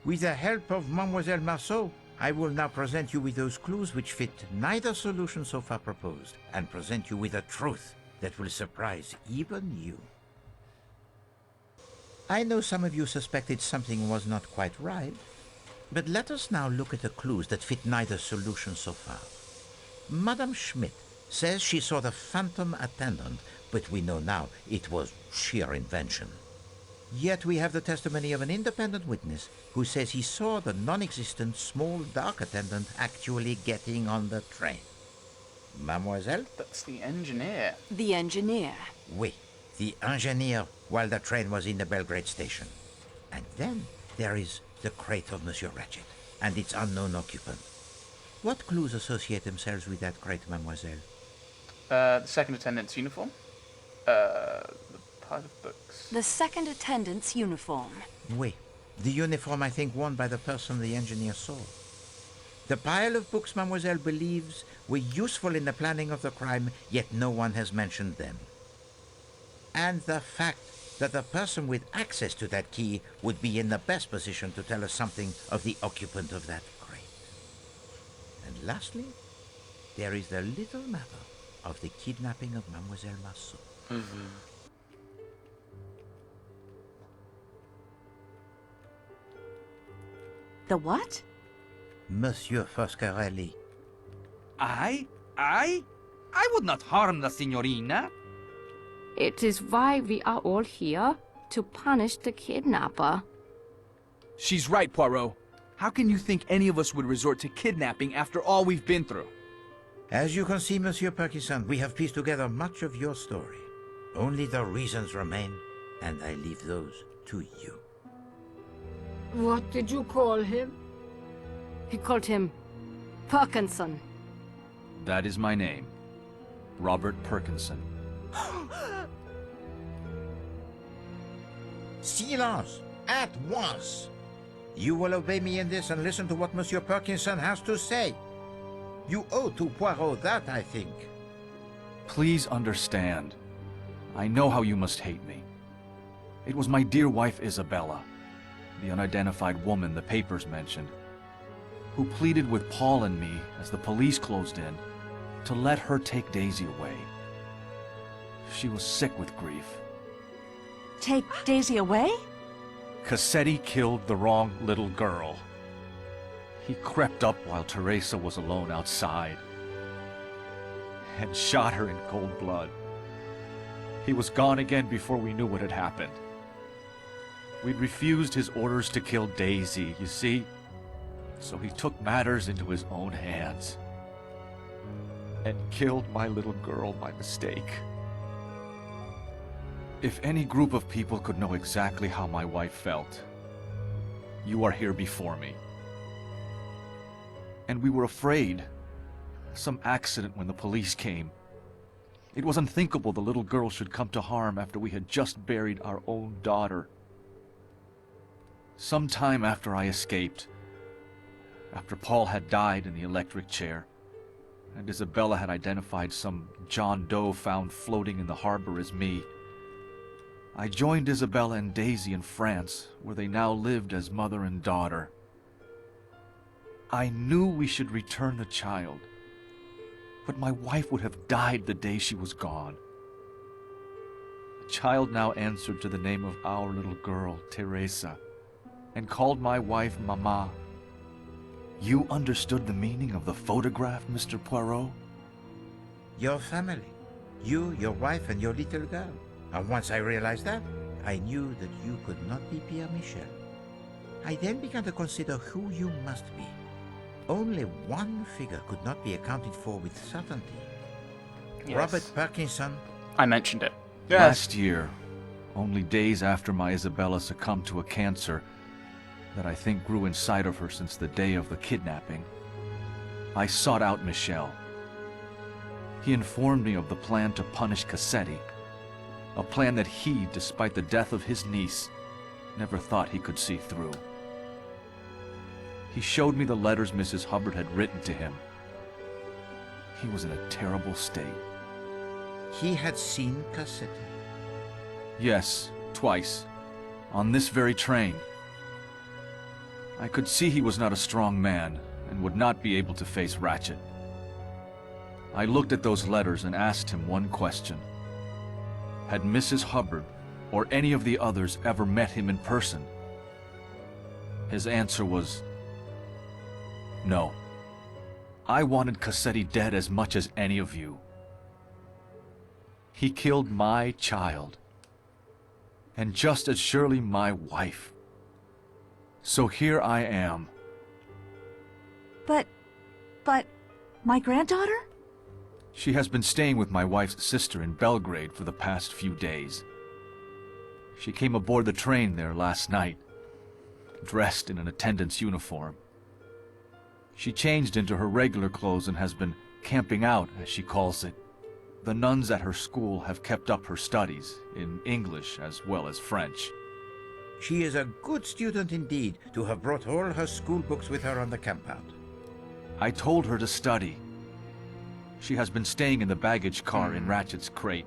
With the help of Mademoiselle Marceau, I will now present you with those clues which fit neither solution so far proposed, and present you with a truth that will surprise even you. I know some of you suspected something was not quite right, but let us now look at the clues that fit neither solution so far. Madame Schmidt says she saw the phantom attendant, but we know now it was sheer invention. Yet we have the testimony of an independent witness who says he saw the non-existent small dark attendant actually getting on the train. Mademoiselle? That's the engineer. The engineer. Oui, the engineer while the train was in the Belgrade station. And then there is the crate of Monsieur Ratchet and its unknown occupant. What clues associate themselves with that crate, mademoiselle? The second attendant's uniform. The pile of books. The second attendant's uniform. Oui, the uniform I think worn by the person the engineer saw. The pile of books mademoiselle believes were useful in the planning of the crime, yet no one has mentioned them. And the fact that the person with access to that key would be in the best position to tell us something of the occupant of that crate. And lastly, there is the little matter of the kidnapping of Mademoiselle Marceau. The what? Monsieur Foscarelli. I would not harm the signorina. It is why we are all here, to punish the kidnapper. She's right, Poirot. How can you think any of us would resort to kidnapping after all we've been through? As you can see, Monsieur Parkinson, we have pieced together much of your story. Only the reasons remain, and I leave those to you. What did you call him? He called him Parkinson. That is my name. Robert Perkinson. Silence! At once! You will obey me in this and listen to what Monsieur Parkinson has to say. You owe to Poirot that, I think. Please understand. I know how you must hate me. It was my dear wife Isabella, the unidentified woman the papers mentioned, who pleaded with Paul and me as the police closed in to let her take Daisy away. She was sick with grief. Take Daisy away? Cassetti killed the wrong little girl. He crept up while Teresa was alone outside and shot her in cold blood. He was gone again before we knew what had happened. We'd refused his orders to kill Daisy, you see, so he took matters into his own hands and killed my little girl by mistake. If any group of people could know exactly how my wife felt, you are here before me. And we were afraid. Some accident when the police came. It was unthinkable the little girl should come to harm after we had just buried our own daughter. Some time after I escaped, after Paul had died in the electric chair, and Isabella had identified some John Doe found floating in the harbor as me, I joined Isabella and Daisy in France, where they now lived as mother and daughter. I knew we should return the child, but my wife would have died the day she was gone. The child now answered to the name of our little girl, Teresa, and called my wife Mama. You understood the meaning of the photograph, Mr. Poirot? Your family. You, your wife, and your little girl. And once I realized that, I knew that you could not be Pierre Michel. I then began to consider who you must be. Only one figure could not be accounted for with certainty. Yes. Robert Parkinson. I mentioned it. Last year, only days after my Isabella succumbed to a cancer that I think grew inside of her since the day of the kidnapping, I sought out Michel. He informed me of the plan to punish Cassetti, a plan that he, despite the death of his niece, never thought he could see through. He showed me the letters Mrs. Hubbard had written to him. He was in a terrible state. He had seen Cassetti. Yes, twice. On this very train. I could see he was not a strong man and would not be able to face Ratchet. I looked at those letters and asked him one question. Had Mrs. Hubbard or any of the others ever met him in person? His answer was no. I wanted Cassetti dead as much as any of you. He killed my child, and just as surely my wife. So here I am. But, my granddaughter? She has been staying with my wife's sister in Belgrade for the past few days. She came aboard the train there last night, dressed in an attendant's uniform. She changed into her regular clothes and has been camping out, as she calls it. The nuns at her school have kept up her studies, in English as well as French. She is a good student indeed, to have brought all her school books with her on the campout. I told her to study. She has been staying in the baggage car in Ratchet's crate.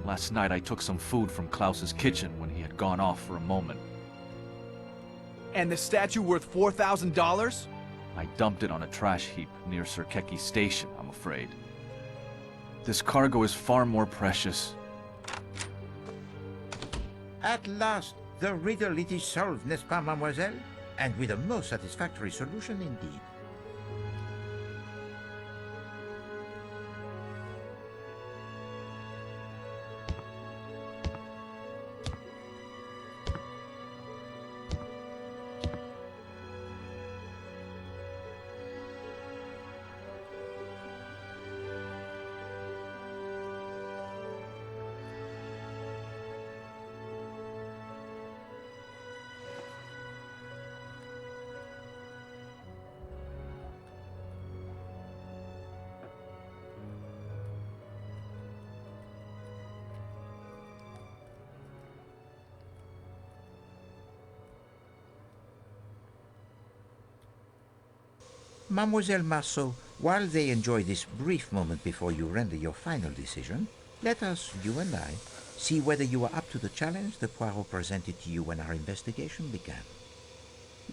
Last night I took some food from Klaus's kitchen when he had gone off for a moment. And the statue worth $4,000? I dumped it on a trash heap near Sirkeki Station, I'm afraid. This cargo is far more precious. At last, the riddle it is solved, n'est-ce pas, mademoiselle? And with a most satisfactory solution indeed. Mademoiselle Marceau, while they enjoy this brief moment before you render your final decision, let us, you and I, see whether you are up to the challenge that Poirot presented to you when our investigation began.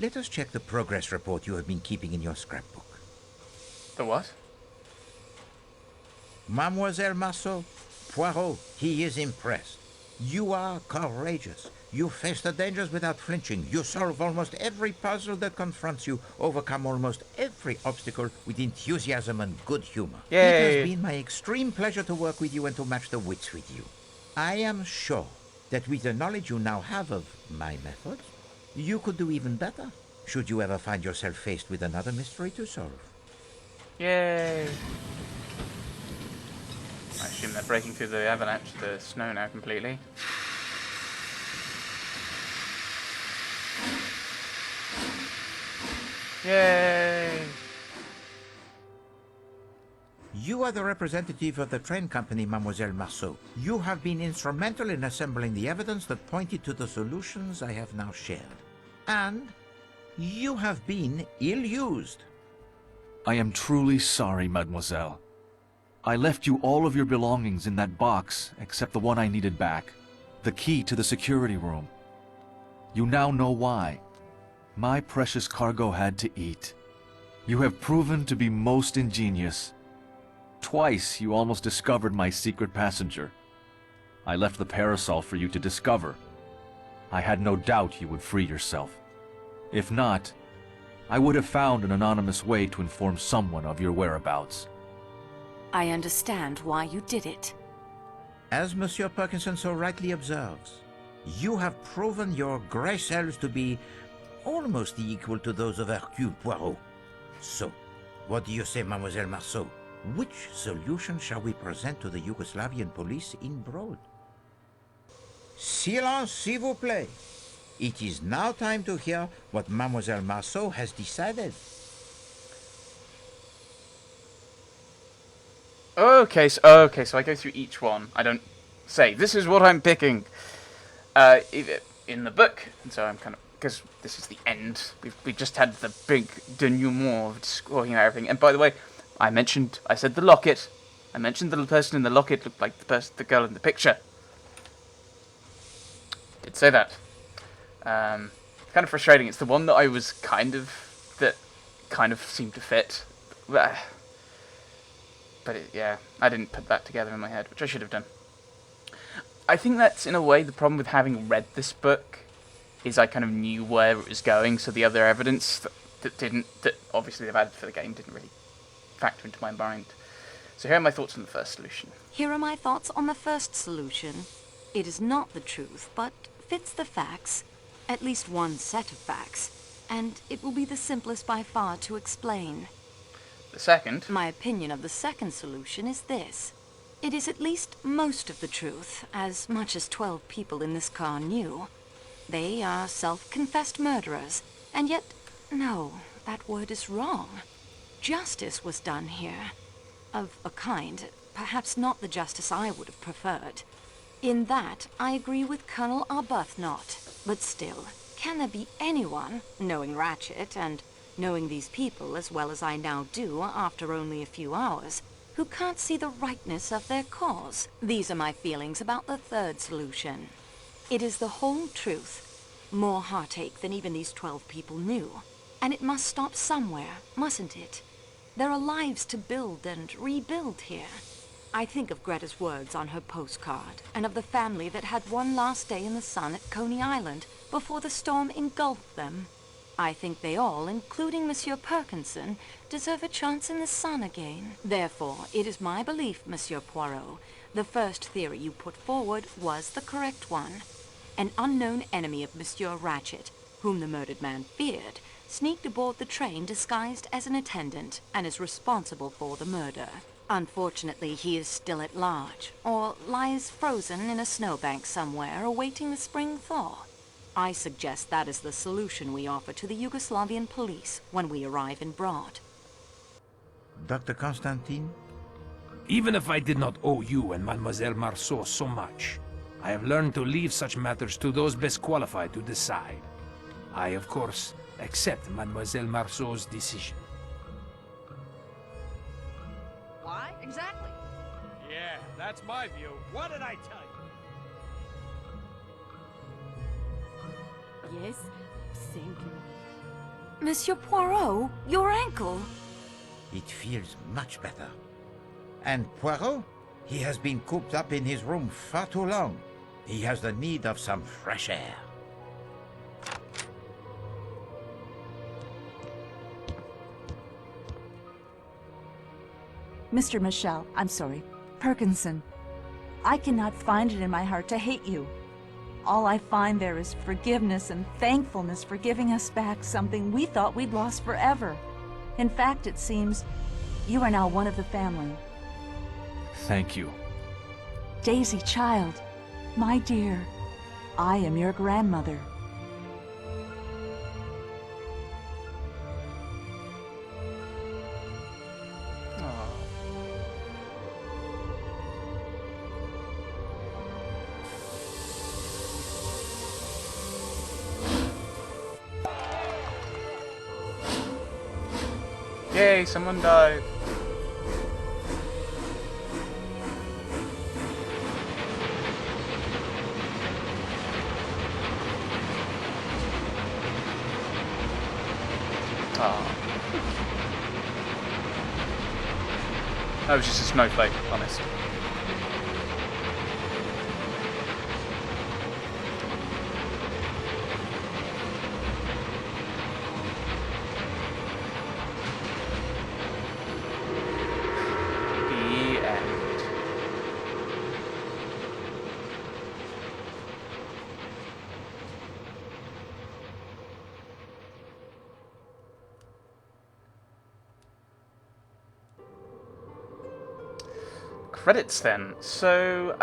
Let us check the progress report you have been keeping in your scrapbook. The what? Mademoiselle Marceau, Poirot, he is impressed. You are courageous. You face the dangers without flinching. You solve almost every puzzle that confronts you, overcome almost every obstacle with enthusiasm and good humor. Yay. It has been my extreme pleasure to work with you and to match the wits with you. I am sure that with the knowledge you now have of my methods, you could do even better, should you ever find yourself faced with another mystery to solve. Yay! I assume they're breaking through the avalanche, the snow now completely. Yay! You are the representative of the train company, Mademoiselle Marceau. You have been instrumental in assembling the evidence that pointed to the solutions I have now shared. And you have been ill-used. I am truly sorry, mademoiselle. I left you all of your belongings in that box, except the one I needed back. The key to the security room. You now know why. My precious cargo had to eat. You have proven to be most ingenious. Twice you almost discovered my secret passenger. I left the parasol for you to discover. I had no doubt you would free yourself. If not, I would have found an anonymous way to inform someone of your whereabouts. I understand why you did it. As Monsieur Parkinson so rightly observes, you have proven your grey cells to be almost equal to those of Hercule Poirot. So, what do you say, Mademoiselle Marceau? Which solution shall we present to the Yugoslavian police in Broad? Silence, s'il vous plaît. It is now time to hear what Mademoiselle Marceau has decided. Okay, so I go through each one. I don't say, this is what I'm picking. In the book, and so I'm kind of, because this is the end. We just had the big denouement of scoring and everything. And by the way, I said the locket. I mentioned the person in the locket looked like the girl in the picture. Did say that. kind of frustrating. It's the one that I was kind of seemed to fit. But yeah, I didn't put that together in my head, which I should have done. I think that's, in a way, the problem with having read this book, is I kind of knew where it was going, so the other evidence that obviously they've added for the game didn't really factor into my mind. So here are my thoughts on the first solution. Here are my thoughts on the first solution. It is not the truth, but fits the facts, at least one set of facts, and it will be the simplest by far to explain. The second? My opinion of the second solution is this. It is at least most of the truth, as much as 12 people in this car knew. They are self-confessed murderers, and yet, no, that word is wrong. Justice was done here. Of a kind, perhaps not the justice I would have preferred. In that, I agree with Colonel Arbuthnot. But still, can there be anyone, knowing Ratchet and knowing these people as well as I now do after only a few hours, who can't see the rightness of their cause? These are my feelings about the third solution. It is the whole truth. More heartache than even these 12 people knew. And it must stop somewhere, mustn't it? There are lives to build and rebuild here. I think of Greta's words on her postcard, and of the family that had one last day in the sun at Coney Island before the storm engulfed them. I think they all, including Monsieur Perkinson, deserve a chance in the sun again. Therefore, it is my belief, Monsieur Poirot, the first theory you put forward was the correct one. An unknown enemy of Monsieur Ratchet, whom the murdered man feared, sneaked aboard the train disguised as an attendant and is responsible for the murder. Unfortunately, he is still at large, or lies frozen in a snowbank somewhere awaiting the spring thaw. I suggest that is the solution we offer to the Yugoslavian police when we arrive in Broad. Dr. Constantine? Even if I did not owe you and Mademoiselle Marceau so much, I have learned to leave such matters to those best qualified to decide. I, of course, accept Mademoiselle Marceau's decision. Why, exactly? Yeah, that's my view. What did I tell you? Yes, thank you. Monsieur Poirot, your ankle! It feels much better. And Poirot? He has been cooped up in his room far too long. He has the need of some fresh air. Mr. Michel, I'm sorry, Perkinson. I cannot find it in my heart to hate you. All I find there is forgiveness and thankfulness for giving us back something we thought we'd lost forever. In fact, it seems you are now one of the family. Thank you. Daisy, child, my dear, I am your grandmother. Yay, someone died. That was just a snowflake, honest. The end. Credits then. So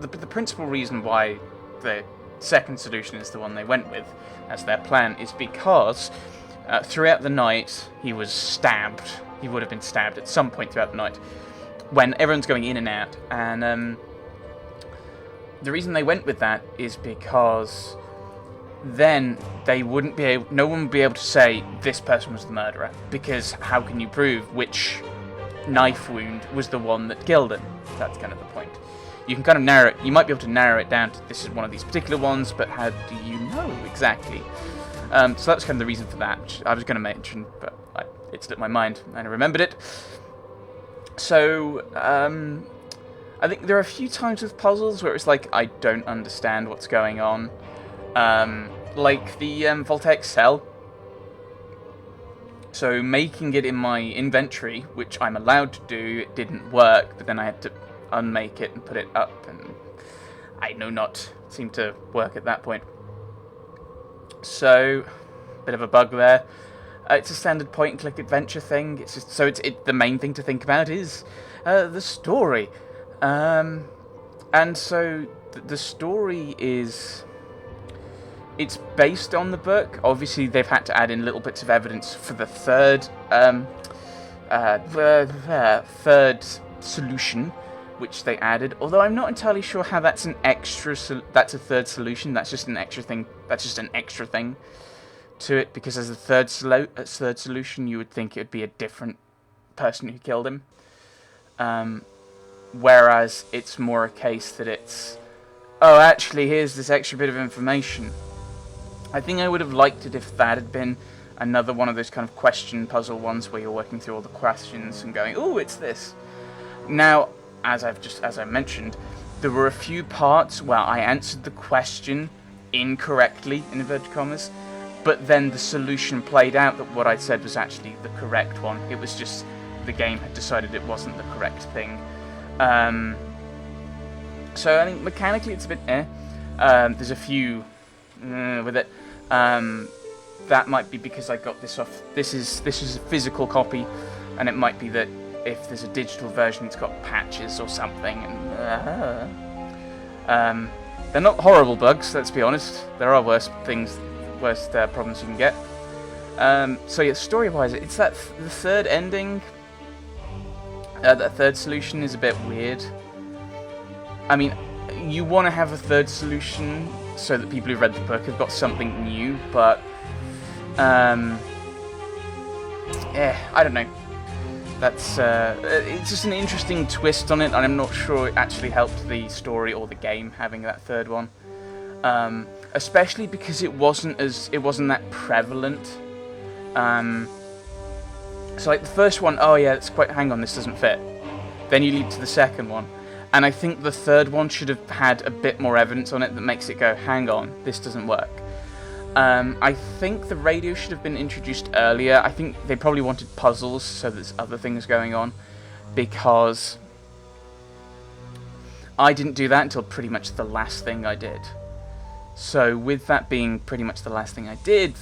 the principal reason why the second solution is the one they went with as their plan is because throughout the night he was stabbed. He would have been stabbed at some point throughout the night when everyone's going in and out. And the reason they went with that is because then they wouldn't be able, no one would be able to say this person was the murderer, because how can you prove which knife wound was the one that killed him? That's kind of the point. You can kind of narrow it, you might be able to narrow it down to this is one of these particular ones, but how do you know exactly? So that's kind of the reason for that, which I was going to mention, but it slipped my mind, and I remembered it. So, I think there are a few times with puzzles where it's like, I don't understand what's going on. Like the voltaic cell. So making it in my inventory, which I'm allowed to do, it didn't work, but then I had to unmake it and put it up, and I know not, it seemed to work at that point. So, bit of a bug there. It's a standard point-and-click adventure thing. It's just the main thing to think about is the story, and so the story is. It's based on the book. Obviously, they've had to add in little bits of evidence for the third solution, which they added. Although I'm not entirely sure how that's an extra. That's a third solution. That's just an extra thing. That's just an extra thing to it, because as a third solution, you would think it would be a different person who killed him. Whereas it's more a case that it's, oh, actually, here's this extra bit of information. I think I would have liked it if that had been another one of those kind of question puzzle ones where you're working through all the questions and going, oh, it's this. Now, as I mentioned, there were a few parts where I answered the question incorrectly, in inverted commas, but then the solution played out that what I'd said was actually the correct one. It was just the game had decided it wasn't the correct thing. So I think mechanically it's a bit there's a few with it. That might be because I got this off. This is a physical copy, and it might be that if there's a digital version, it's got patches or something. And they're not horrible bugs. Let's be honest. There are worse things, problems you can get. So yeah, story-wise, it's the third ending. That third solution is a bit weird. I mean, you want to have a third solution so that people who've read the book have got something new, but I don't know. That's it's just an interesting twist on it, and I'm not sure it actually helped the story or the game having that third one. Especially because it wasn't that prevalent. So like the first one, oh yeah, it's quite. Hang on, this doesn't fit. Then you lead to the second one, and I think the third one should have had a bit more evidence on it that makes it go, hang on, this doesn't work. I think the radio should have been introduced earlier. I think they probably wanted puzzles, so there's other things going on, because I didn't do that until pretty much the last thing I did. So with that being pretty much the last thing I did,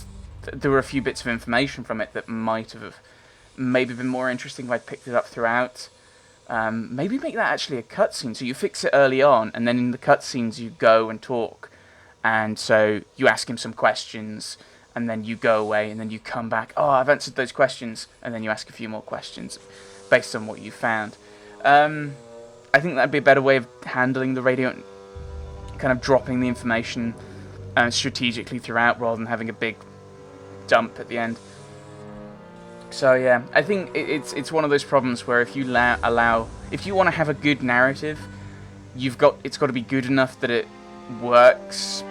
there were a few bits of information from it that might have maybe been more interesting if I'd picked it up throughout. Maybe make that actually a cutscene, so you fix it early on, and then in the cutscenes you go and talk. And so you ask him some questions, and then you go away, and then you come back. Oh, I've answered those questions, and then you ask a few more questions based on what you found. I think that'd be a better way of handling the radio, kind of dropping the information strategically throughout, rather than having a big dump at the end. So yeah, I think it's one of those problems where if you if you want to have a good narrative, it's got to be good enough that it works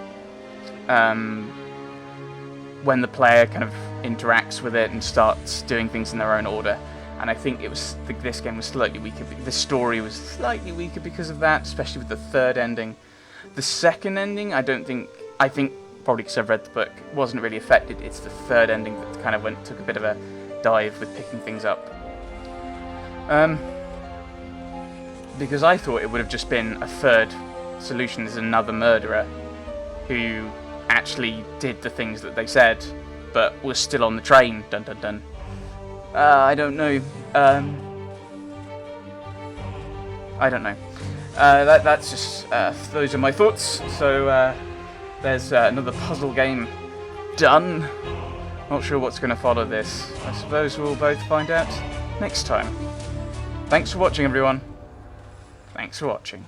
when the player kind of interacts with it and starts doing things in their own order. And I think this game was slightly weaker. The story was slightly weaker because of that, especially with the third ending. The second ending, I think probably because I've read the book, wasn't really affected. It's the third ending that kind of took a bit of a dive with picking things up. Because I thought it would have just been a third solution as another murderer who actually did the things that they said, but was still on the train. Dun dun dun. I don't know. I don't know. That's just those are my thoughts. So there's another puzzle game done. Not sure what's going to follow this. I suppose we'll both find out next time. Thanks for watching, everyone. Thanks for watching.